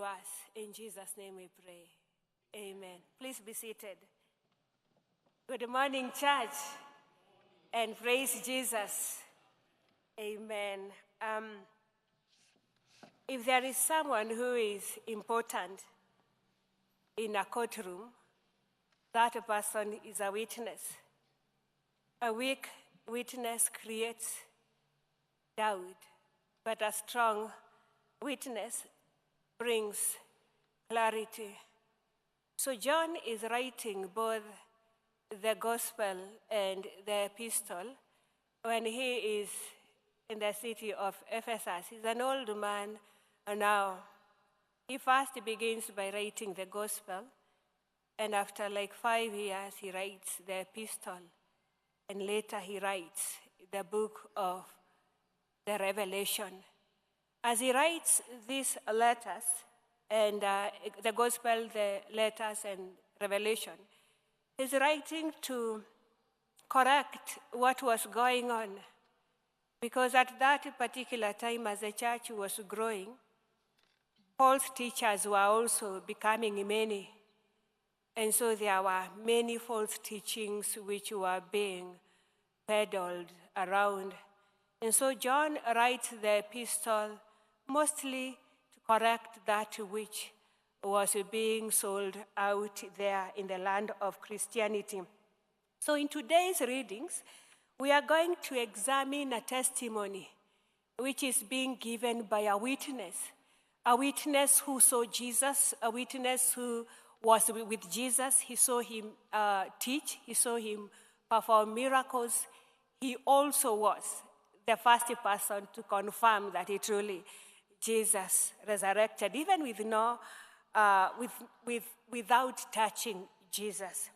us. In Jesus' name we pray. Amen. Please be seated. Good morning, church, and praise Jesus. Amen. If there is someone who is important in a courtroom, that person is a witness. A weak witness creates doubt, but a strong witness brings clarity. So John is writing both the gospel and the epistle when he is in the city of Ephesus. He's an old man now. He first begins by writing the gospel, and after like 5 years, he writes the epistle, and later he writes the book of the Revelation. As he writes these letters, and the gospel, the letters, and Revelation, he's writing to correct what was going on. Because at that particular time, as the church was growing, false teachers were also becoming many. And so there were many false teachings which were being peddled around. And so John writes the epistle mostly to correct that which was being sold out there in the land of Christianity. So in today's readings, we are going to examine a testimony which is being given by a witness who saw Jesus, a witness who was with Jesus. He saw him teach, he saw him perform miracles. He also was the first person to confirm that he truly Jesus resurrected, even without touching Jesus.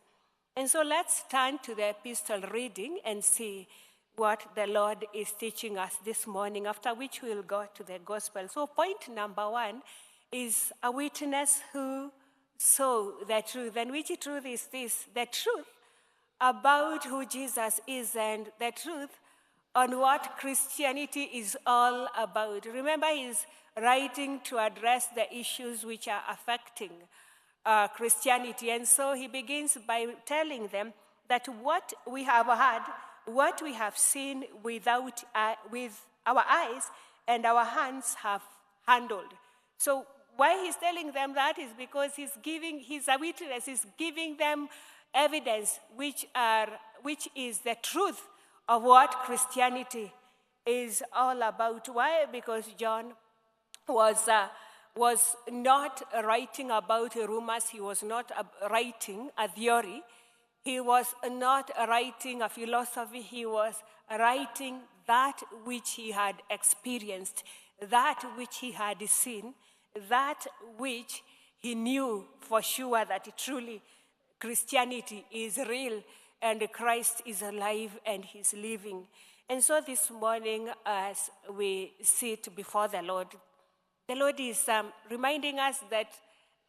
And so let's turn to the epistle reading and see what the Lord is teaching us this morning, after which we'll go to the gospel. So point number 1 is a witness who saw the truth. And which truth is this? The truth about who Jesus is and the truth on what Christianity is all about. Remember, he's writing to address the issues which are affecting Christianity. And so he begins by telling them that what we have heard, what we have seen with our eyes and our hands have handled. So why he's telling them that is because he's a witness, he's giving them evidence which is the truth of what Christianity is all about. Why? Because John was not writing about rumors. He was not writing a theory. He was not writing a philosophy. He was writing that which he had experienced, that which he had seen, that which he knew for sure that truly Christianity is real and Christ is alive and he's living. And so this morning, as we sit before the Lord is reminding us that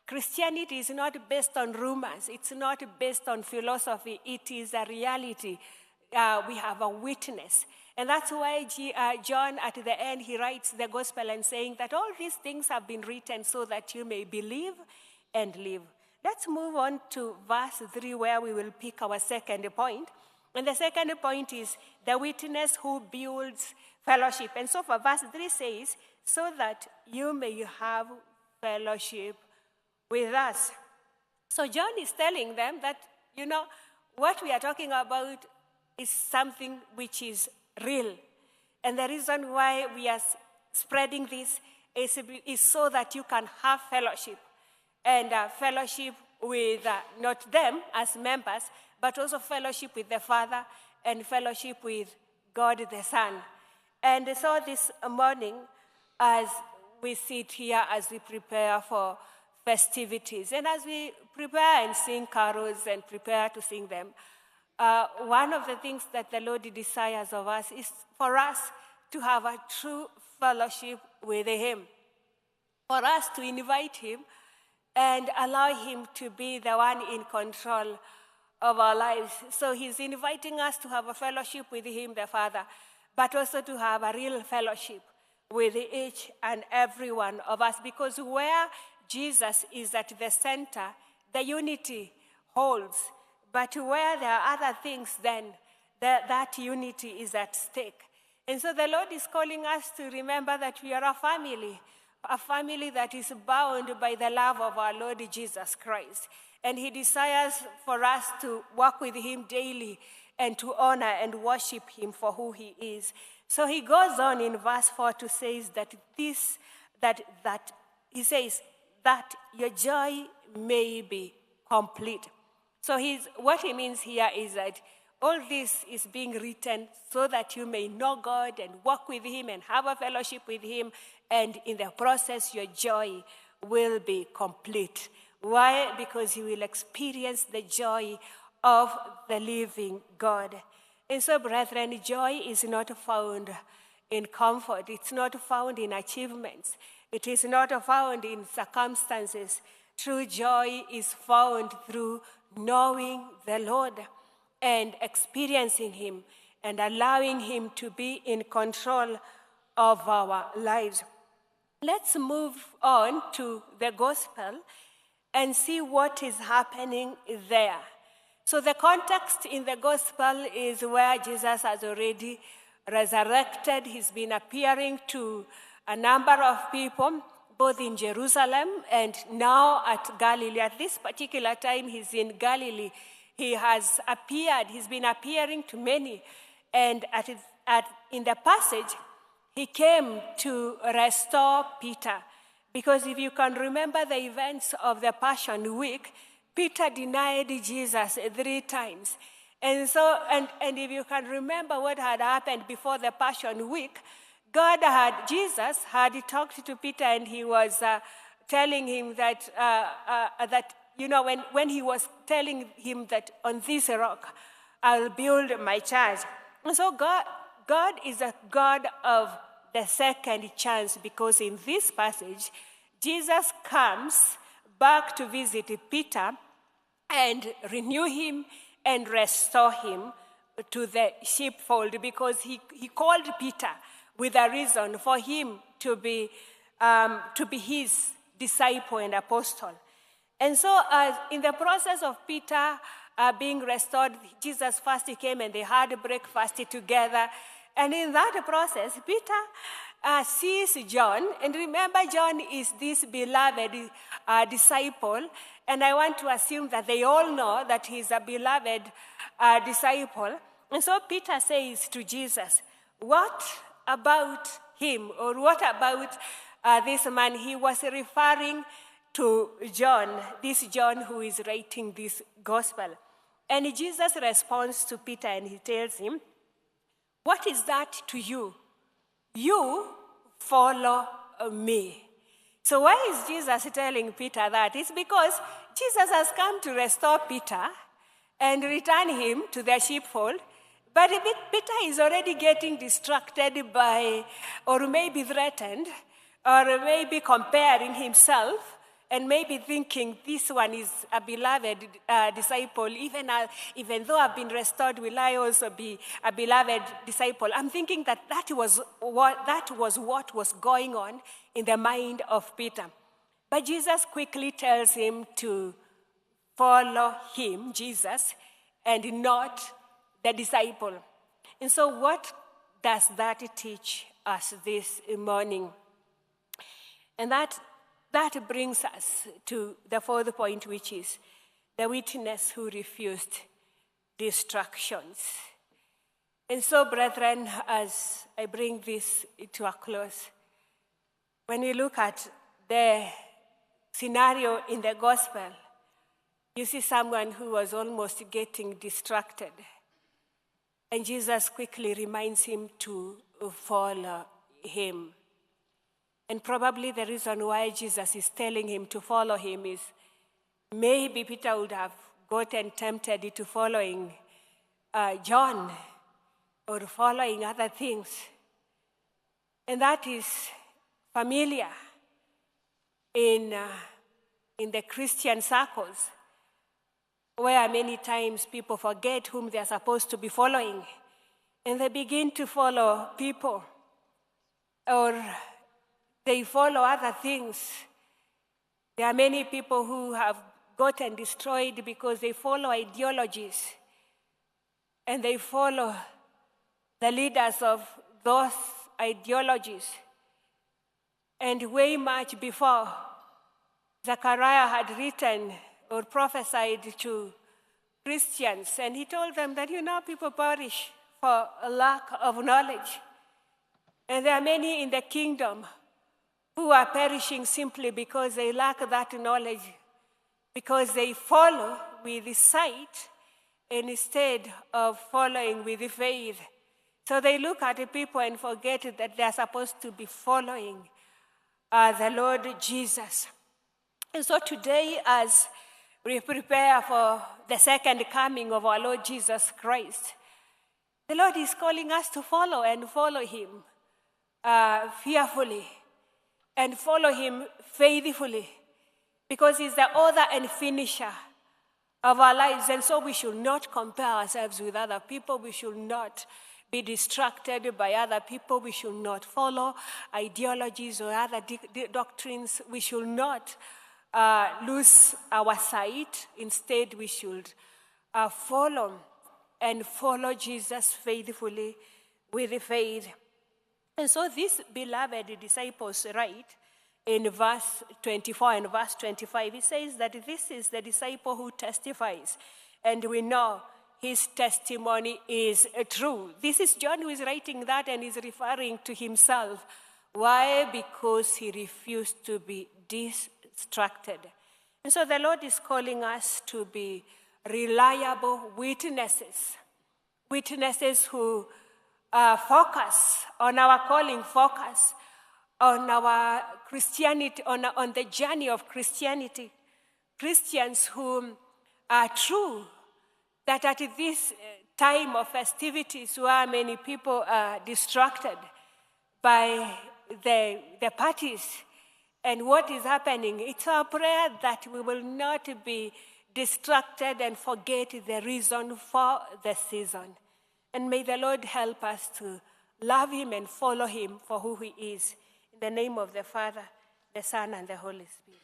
Christianity is not based on rumors. It's not based on philosophy. It is a reality. We have a witness. And that's why John, at the end, he writes the gospel and saying that all these things have been written so that you may believe and live. Let's move on to verse 3, where we will pick our second point. And the second point is the witness who builds fellowship. And so for verse 3 says, so that you may have fellowship with us. So John is telling them that, what we are talking about is something which is real. And the reason why we are spreading this is so that you can have fellowship. And fellowship with not them as members, but also fellowship with the Father and fellowship with God the Son. And so this morning, as we sit here, as we prepare for festivities, and as we prepare and sing carols and prepare to sing them, one of the things that the Lord desires of us is for us to have a true fellowship with him, for us to invite him and allow him to be the one in control of our lives. So he's inviting us to have a fellowship with him, the Father, but also to have a real fellowship with each and every one of us, because where Jesus is at the center, the unity holds. But where there are other things, then that unity is at stake. And so the Lord is calling us to remember that we are a family that is bound by the love of our Lord Jesus Christ. And he desires for us to walk with him daily and to honor and worship him for who he is. So he goes on in verse 4 to say that he says that your joy may be complete. So what he means here is that all this is being written so that you may know God and walk with him and have a fellowship with him, and in the process your joy will be complete. Why? Because you will experience the joy of the living God. And so, brethren, joy is not found in comfort. It's not found in achievements. It is not found in circumstances. True joy is found through knowing the Lord and experiencing him and allowing him to be in control of our lives. Let's move on to the gospel and see what is happening there. So the context in the gospel is where Jesus has already resurrected. He's been appearing to a number of people, both in Jerusalem and now at Galilee. At this particular time, he's in Galilee. He has appeared. He's been appearing to many. And in the passage, he came to restore Peter. Because if you can remember the events of the Passion Week, Peter denied Jesus 3 times. And so, and if you can remember what had happened before the Passion Week, Jesus had talked to Peter, and he was telling him that, when he was telling him that on this rock, I'll build my church. And so God is a God of the second chance, because in this passage, Jesus comes back to visit Peter and renew him and restore him to the sheepfold, because he called Peter with a reason for him to be his disciple and apostle. And so in the process of Peter being restored, Jesus first came and they had breakfast together. And in that process, Peter sees John. And remember, John is this beloved disciple. And I want to assume that they all know that he's a beloved disciple. And so Peter says to Jesus, what about him? Or what about this man? He was referring to John, this John who is writing this gospel. And Jesus responds to Peter and he tells him, what is that to you? You follow me. So why is Jesus telling Peter that? It's because Jesus has come to restore Peter and return him to the sheepfold. But Peter is already getting distracted by, or maybe threatened, or maybe comparing himself, and maybe thinking this one is a beloved disciple. Even though I've been restored, will I also be a beloved disciple? I'm thinking that was what was going on in the mind of Peter. But Jesus quickly tells him to follow him, Jesus, and not the disciple. And so what does that teach us this morning? And that brings us to the fourth point, which is the witness who refused distractions. And so, brethren, as I bring this to a close, when we look at the scenario in the gospel, you see someone who was almost getting distracted. And Jesus quickly reminds him to follow him. And probably the reason why Jesus is telling him to follow him is maybe Peter would have gotten tempted to following John or following other things. And that is familiar in the Christian circles, where many times people forget whom they are supposed to be following, and they begin to follow people, or they follow other things, There are many people who have gotten destroyed because they follow ideologies and they follow the leaders of those ideologies. And way much before Zechariah had written or prophesied to Christians, and he told them that, people perish for a lack of knowledge. And there are many in the kingdom who are perishing simply because they lack that knowledge, because they follow with the sight instead of following with the faith. So they look at the people and forget that they're supposed to be following the Lord Jesus. And so today, as we prepare for the second coming of our Lord Jesus Christ, the Lord is calling us to follow him fearfully and follow him faithfully, because he's the author and finisher of our lives. And so we should not compare ourselves with other people. We should not be distracted by other people. We should not follow ideologies or other doctrines. We should not lose our sight. Instead, we should follow Jesus faithfully with faith. And so these beloved disciples write in verse 24 and verse 25, it says that this is the disciple who testifies, and we know his testimony is true. This is John who is writing that, and is referring to himself. Why? Because he refused to be distracted. And so the Lord is calling us to be reliable witnesses who focus on our calling, focus on our Christianity, on the journey of Christianity. Christians who are true, that at this time of festivities where many people are distracted by the parties and what is happening, it's our prayer that we will not be distracted and forget the reason for the season. And may the Lord help us to love him and follow him for who he is. In the name of the Father, the Son, and the Holy Spirit.